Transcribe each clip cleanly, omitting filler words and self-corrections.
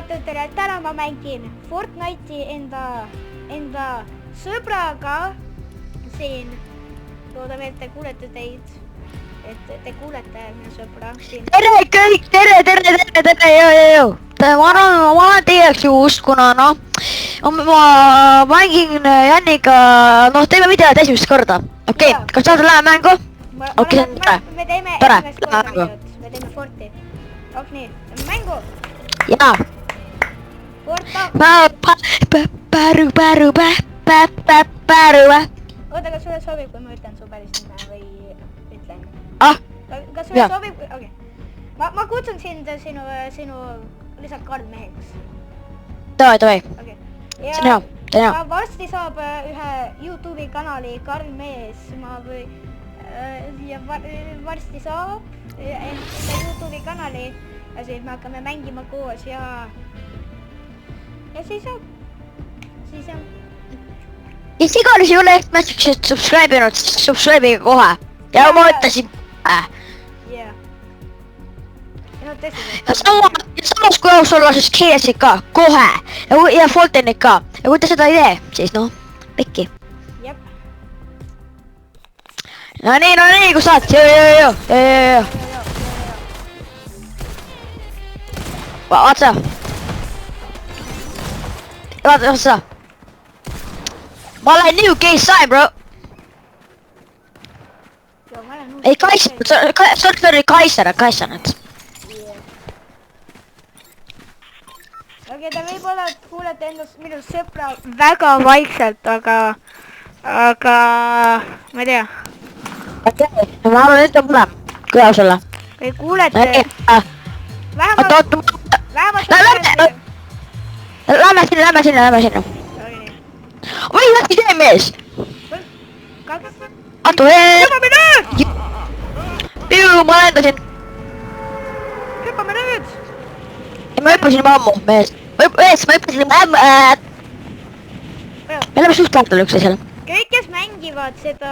vaatajatele, täna ma mängin Fortnite'i enda sõbraga siin. Loodame, et te kuulete teid. Et te kuulete minu sõbra siin. Tere kõik, tere, jõu. Ma olen teie jaoks just, kuna noh, ma mängin Janniga, noh teeme videot esimest korda. Okei, kas saad läheme mängu? Okei, see on tore. Me teeme Tore, esimest korda mängu. videot, me teeme Forti. Ok, nii, mängu. Jaa. Forta. Päru. Oota, kas sulle sobib, kui ma ütlen su päris nime või ütlen? Ah, Kas sulle Jaa. sobib? Okei. Ma kutsun sind sinu lihtsalt Karl meheks. davai. Okei. See on hea, see on hea. Varsti saab ühe YouTube'i kanali Karl Mees. Ja varsti saab enda YouTube'i kanali. Ja siis me hakkame mängima koos ja siis on Kes iganes ei ole Ehtmästikset subscribe'inud, siis subscribe'ige kohe. Ja ma ütlesin yeah. Ja no tõsiselt. samas kui aus olla, siis keesid ka kohe ja Foltenid ka. Ja kui te seda ei tee, siis noh, pekki. Jep. No nii, kus saad? Joo. Vaata seda. Ma olen New Case Sign, bro. Ei, Kaiser nüüd. Okei, te võib-olla kuulete endast minu sõpra väga vaikselt, aga ma ei tea. Ma arvan, et on mõlem. Kui aus olla. Te kuulete vähemalt Lähme sinna. Oi, lähti see mees! Atu, ma lendasin. Hüppame nüüd! Ma hüppasin juba ammu, mees. Ma hüppasin juba ammu. Me oleme suht lähedal üksteisele. Kõik, kes mängivad seda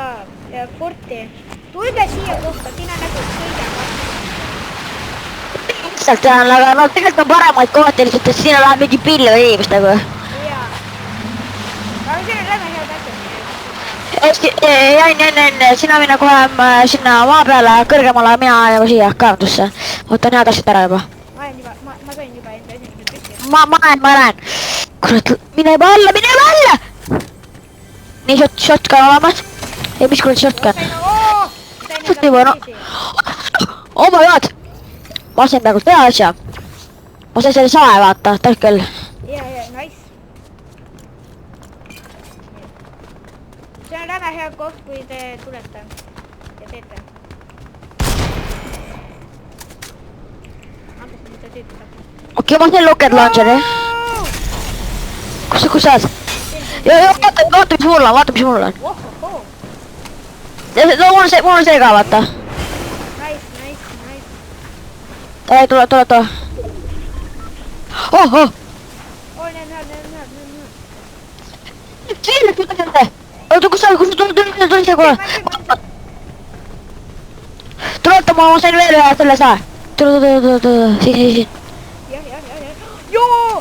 Forti, tulge siia kohta, siin on nagu kõige Lihtsalt tean, aga no tegelikult on paremaid kohti lihtsalt, et siin läheb mingi pilli või inimest nagu. jaa. Aga siin on läbi head asjad. Jann, sina mine kohe sinna maa peale kõrgemale, mina nagu siia kaevandusse. Ootan head asjad ära juba. Ma sain juba enda esimesed püsti. Ma näen. Kurat, mine juba alla! Nii, shotgun olemas. Ei, mis kurat shotgun? Oh my god! Ma sain praegu teha asja. Ma sain selle sae vaata, täht küll. Ja, nice. See on väga hea koht, kui te tulete ja teete. Okei, ma sain rocket launcheri. Kus sa oled? Vaata mis mul on. Ohoho. No mul on see ka vaata. Nice. Ei, tule. Oh! Oh, näed. Siin läks mõte. Oota, kus tuli see kohe? Tule, ma sain veel ühe selle sae. Tule, siin. Ja. Joo!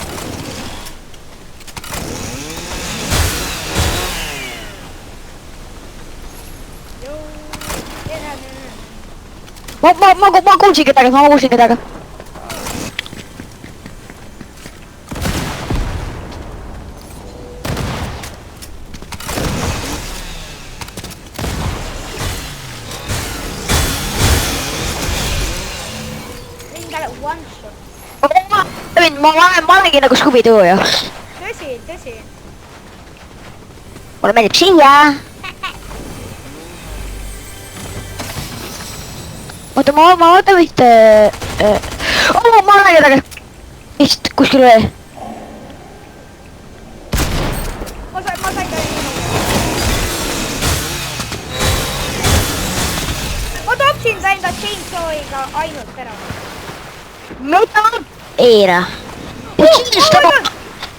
Ma kuulsin kedagi. One shot. Ma olengi nagu Scooby-Doo ju. Tõsi. Mulle meeldib siia. Oota, ma vaatan vist... ma olen kedagi. Vist kuskil veel. Ma sain ka ma topsin ta enda chainsaw'iga ainult ära. Mida? Eira.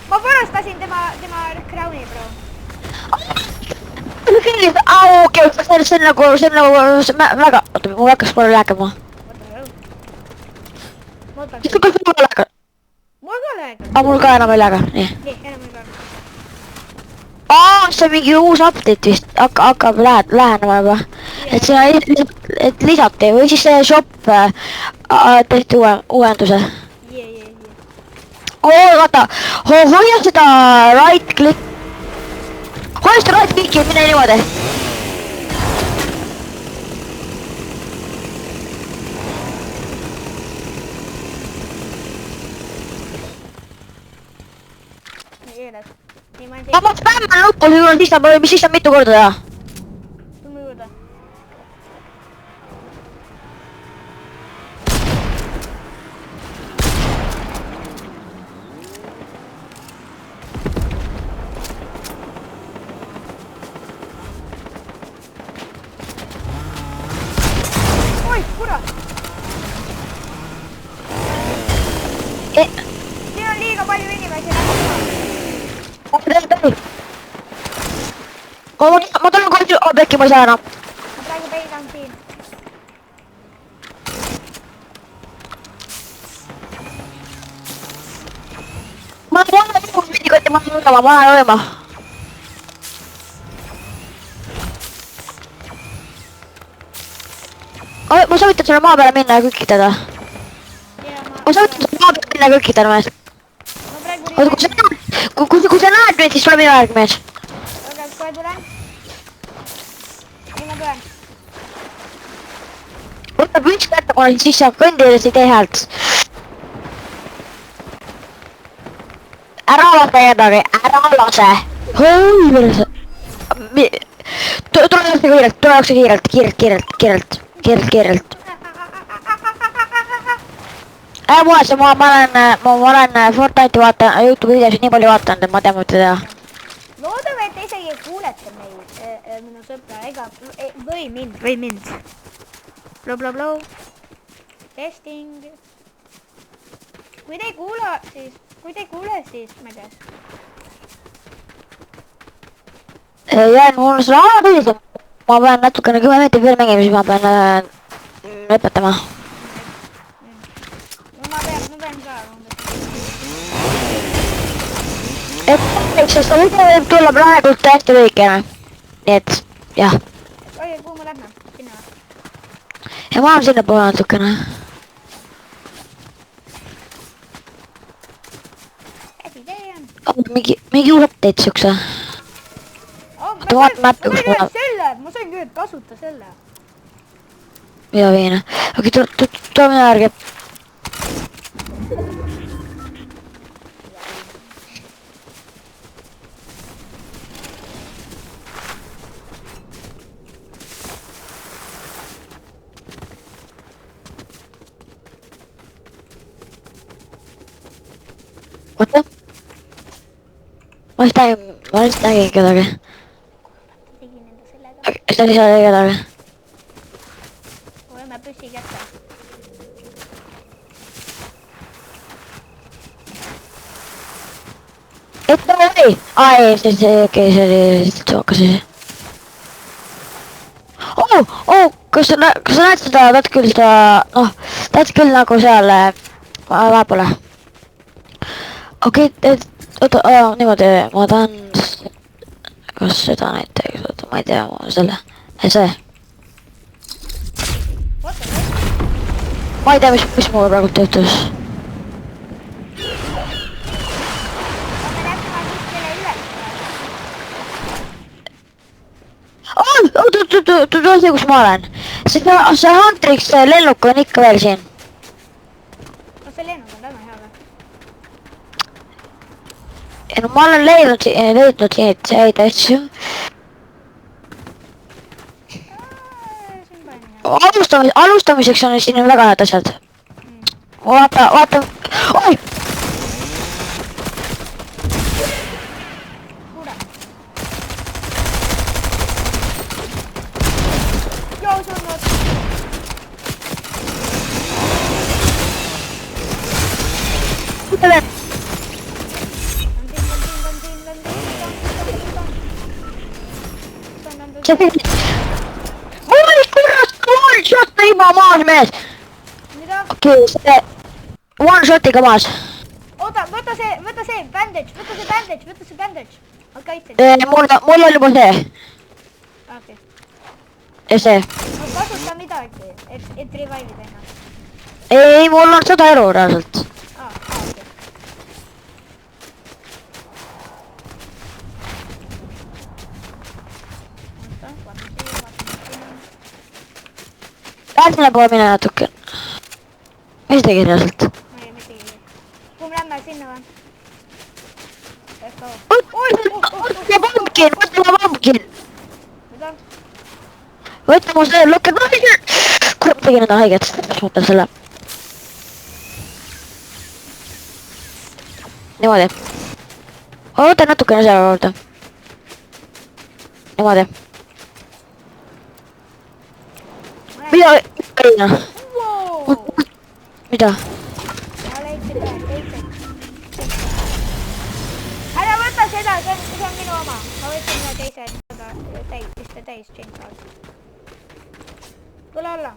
Ma varastasin tema crown'i, bro. Okei, see on nagu väga... Oota, mul hakkas korra rääkima. Mul ka Mul ka läheb. aega. Mul ka enam ei lähe, nii. Nii, enam ei lähe. See on mingi uus update vist, hakkab lähenema juba. Et sinna et lisati või siis see shop tehti uuenduse. Jee. Vaata, hoia seda right click. Hoia seda right clicki, mine niimoodi. Ma spämman nuppu juurde, siis saab mitu korda teha. Tule juurde. Oi, kurat! Siin on liiga palju inimesi. Ma tulen kohe, Pekki, ma ei saa enam. Ma praegu peidan siin. Ma olen kohe minikotti, ma lähen olema. Ma soovitan sulle maa peale minna ja kükitada. Ma soovitan sulle maa peale minna ja kükitada mees. Kui sa näed meid, siis tule minu järg mees. Oota, kohe tulen. Nii ma tulen. Võta püts kätte, siis saab kõndides ei tee häält. Ära lase kedagi, ära lase. Tule jookse kiirelt. Ära muretse, ma olen Fortnite'i vaatan, YouTube videosid nii palju vaatanud, et ma tean, mida teha. Loodame, et te isegi kuulete meid, minu sõpra, ega, või mind. Bla. Testing. Kui te ei kuule, siis ma ei tea. Jään mul seda tühisem. Ma pean natukene 10 meetrit veel mängima, siis ma pean lõpetama. Ma pean ka. Sest see video võib tulla praegu täiesti lühikene. Nii et, jah. Oi, kuhu ma lähme? Sinna. Ja ma olen sinna poole natukene. Käsi tee on. Mingi update siukse. Ma sain küll tasuta selle. Mida viina. Okei, tule minu järgi. Oota. Ma just nägin kedagi. Tegin enda sellega. Seda ei saa kedagi. Võime püssi kätte. Et oli! Ai, see oli sookas siis. Kas sa näed seda, tahad küll nagu seal vahepeale. Okei, oota, niimoodi, ma tahan, kas seda näiteks, oota, ma ei tea, see. Ma ei tea, mis mulle praegu töötas. Oota, see, kus ma olen. See Huntrix lennuk on ikka veel siin. Kas see lennuk on täna hea või? Ja no ma olen leidnud siin häid asju. Alustamiseks on siin väga head asjad. Vaata. Oi! Joo, surnud. Oi, kurat, one shot juba maas mees. Mida? Okei, see one shotiga maas. oota, võta see bandage, võta see bandage. Ma kaitsen. Mul on juba see. Okei. Ja see. No kasuta midagi, et revive'ida ennast. Ei, mul on 100 elu reaalselt. Okei. Oota, vaatame siin. Lähtine poole mine natuke. Mis tegi reaalselt? Ma ei tegi. Kuhu me lähme sinna või? Let's go. Võta pumpkin. Mida? Võta mu see lõkke. Kurat, tegin enda haiget. Ma võtan selle. Niimoodi. Oota natukene selle juurde. Niimoodi. Mida? Wow! Mida? Ma leidsin teise. Ära võta seda, see on minu oma. Ma võtsin ühe teise täis chainsaw. Tule alla.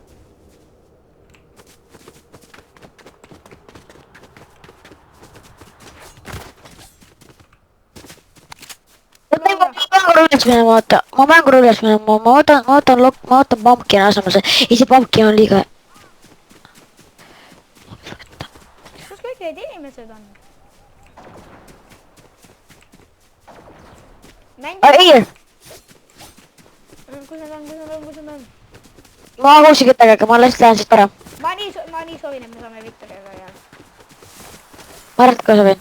Ma mängur üles minema, ma võtan pumpkini asemel, see pumpkin on liiga. Kus kõik need inimesed on? Ei! Kus nad on? Ma kuulsin kedagi, ma lähen siit ära. Ma nii soovin, et me saame Victoriaga ja... Ma arvan, et ka soovin.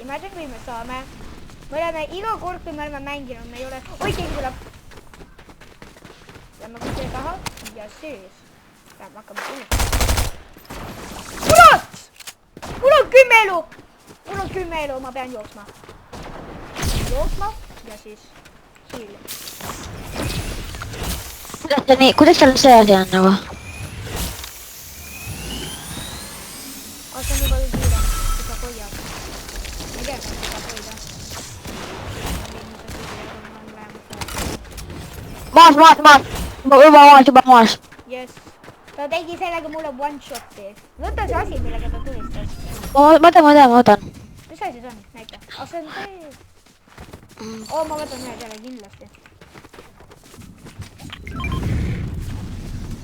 Imagine, kui me saame. Me oleme iga kord, kui me oleme mänginud, me ei ole... Oi, keegi tuleb. Lähme kuskile taha ja siis. Lähme hakkame kuulma. Kurat! Mul on 10 elu! Mul on 10 elu, ma pean jooksma. Jooksma ja siis hiil. Kuidas seal see asi on nagu? See on juba kiire, kui sa hoiad. Ma ei tea, kas sa saab hoida. Maas. Yes. Ta tegi sellega mulle one shot'i. Võta see asi, millega ta tulistas. Ma võtan. Mis asi see on? Näita. See on see. Ma võtan ühe selle kindlasti.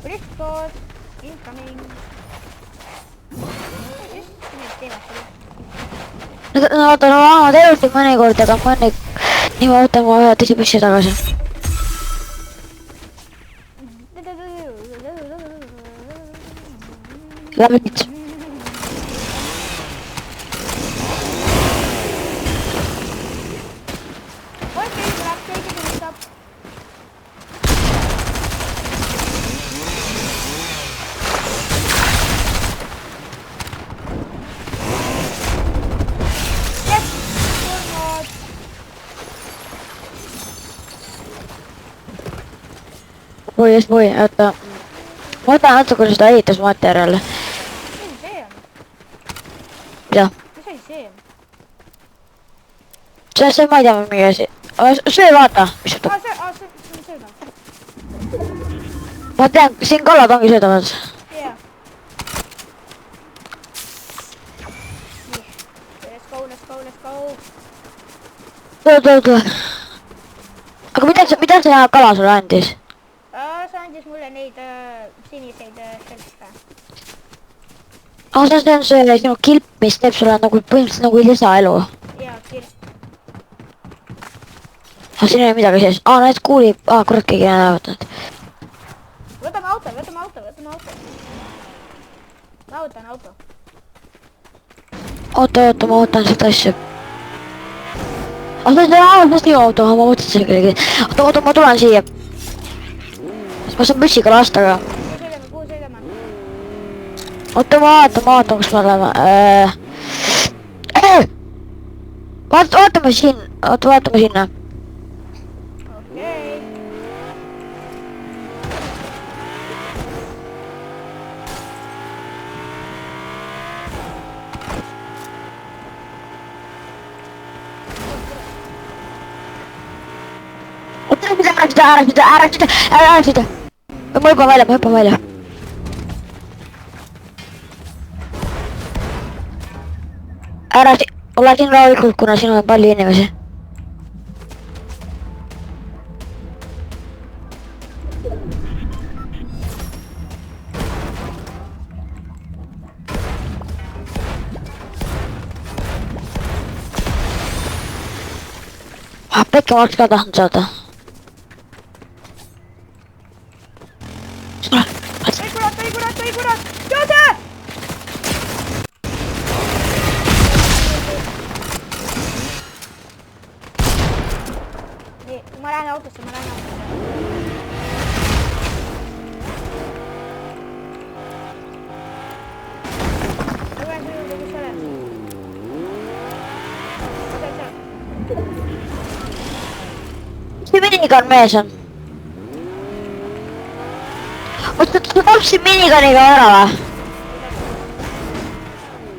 Riftboard. Incoming. Mis need teevad selle? No vaata, ma teevad mõnikord, aga nii ma võtan ma ühe teise püssi tagasi. Läbi nüüd. Keegi tulistab. Yes! Surnud! Voi, oota. Ma võtan natuke seda ehitusmaterjali. Mis see on? Mida? Mis asi see on? See ma ei tea, mingi asi. Söö vaata, mis võtab. See on söödav. Ma tean, siin kalad ongi söödavad. Jaa. Nii. Let's go. Tule. Aga mida see kala sulle andis? See andis mulle neid siniseid šelfe. See on see sinu kilp, mis teeb sulle nagu põhimõtteliselt nagu lisaelu. Jaa, kilp. Siin ei ole midagi sees. Näed kuulib. Kurat, keegi ei ole võtnud. Võtame auto. Ma võtan auto. Oota, ma võtan seda asja. See on sinu auto, ma mõtlesin selle kellegi. Oota, ma tulen siia. Ma saan püssiga lasta ka. Kuhu sõidame? Oota, ma vaatan, kus me oleme. Vaatame siin. Vaatame sinna. Okei. Ära seda. Ma hüppan välja. ole siin rahulikult, kuna siin on palju inimesi. Pekka, ma oleks ka tahtnud saada. Oi kurat, Joose! Nii, ma lähen autosse. Tule su juurde, kus sa oled? Mis minigun mees on? Oota, ta tapsid miniguniga ära või?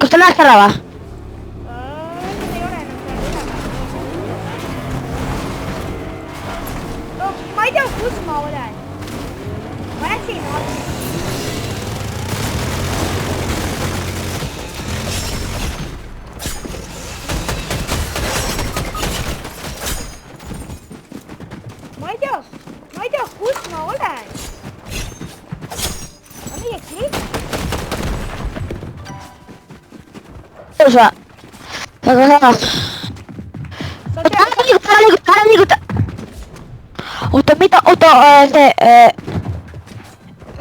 Kas ta läks ära või? Ei ole enam seal üleval. No, ma ei tea, kus ma olen. Ma läksin alla. Ma ei tea, kus ma olen. Ma mingi klip. Tõus või? Väga hea. Ära liiguta! Oota, mida? Oota, see...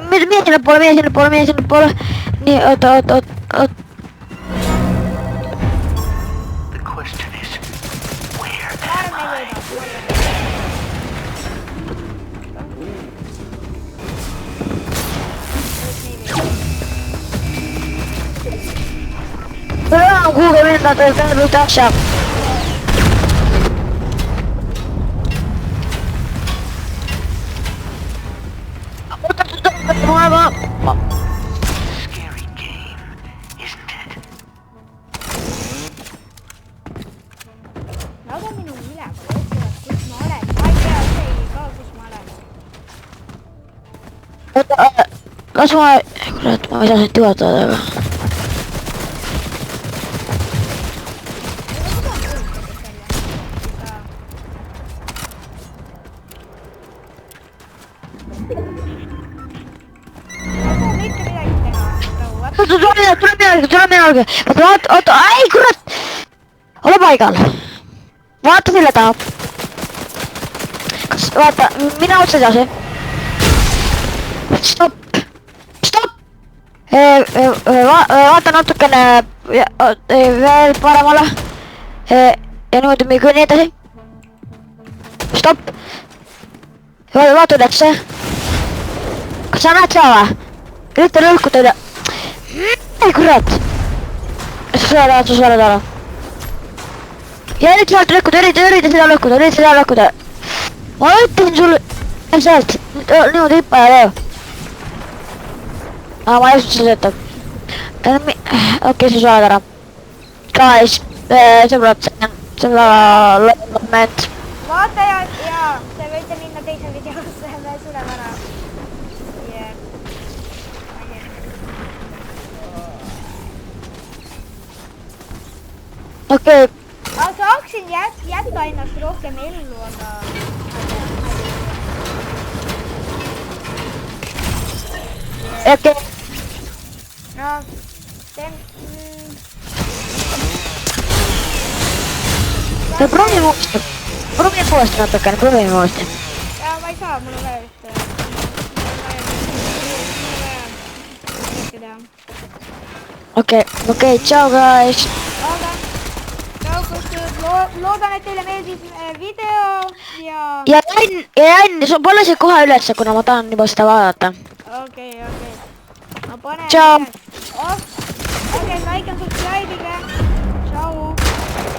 Mine sinna poole. Nii, oota. The question is, where Ma arvan, me ei võida. Ei ole kuhugi minna, teeb ühte asja. Oota, scary game, isn't it? Nad on minu üleval, otsivad, kus ma olen. Ma ei tea isegi ka, kus ma olen. oota, las ma... Kurat, ma ei saa sind juhatada, aga... Tule minu alge. Oota, ei kurat! Ole paigal. Vaata selle taha. Kas, vaata, mine otse edasi. Stopp. Vaata natukene veel paremale. Ja niimoodi me kõnni edasi. Stopp. Vaata ülesse. Kas sa näed seda või? Ürita lõlkuda üle. Ei kurat! Sa oled ära. Ja ürita sealt lõhkuda, ürita seda lõhkuda. Ma ütlesin sulle... Sealt, niimoodi hüppa ja tee. Aa, ma ei usu, see töötab. Okei, sa oled ära. Guys, sõbrad, see on väga lõpp moment. Vaata ja te võite minna teise videosse, me suleme ära. Okei. Ma saaksin jätta ennast rohkem ellu, aga... Okei. No, teen... Proovime uuesti natukene, proovime uuesti. Ja ma ei saa, mul on vaja ühte... Okei, tšau guys. Loodan, et teile meeldis video ja... Ja Jan, sul pole see kohe ülesse, kuna ma tahan juba seda vaadata. Okei. Ma panen Tšau. üles. Ärge like ja subscribe'ige.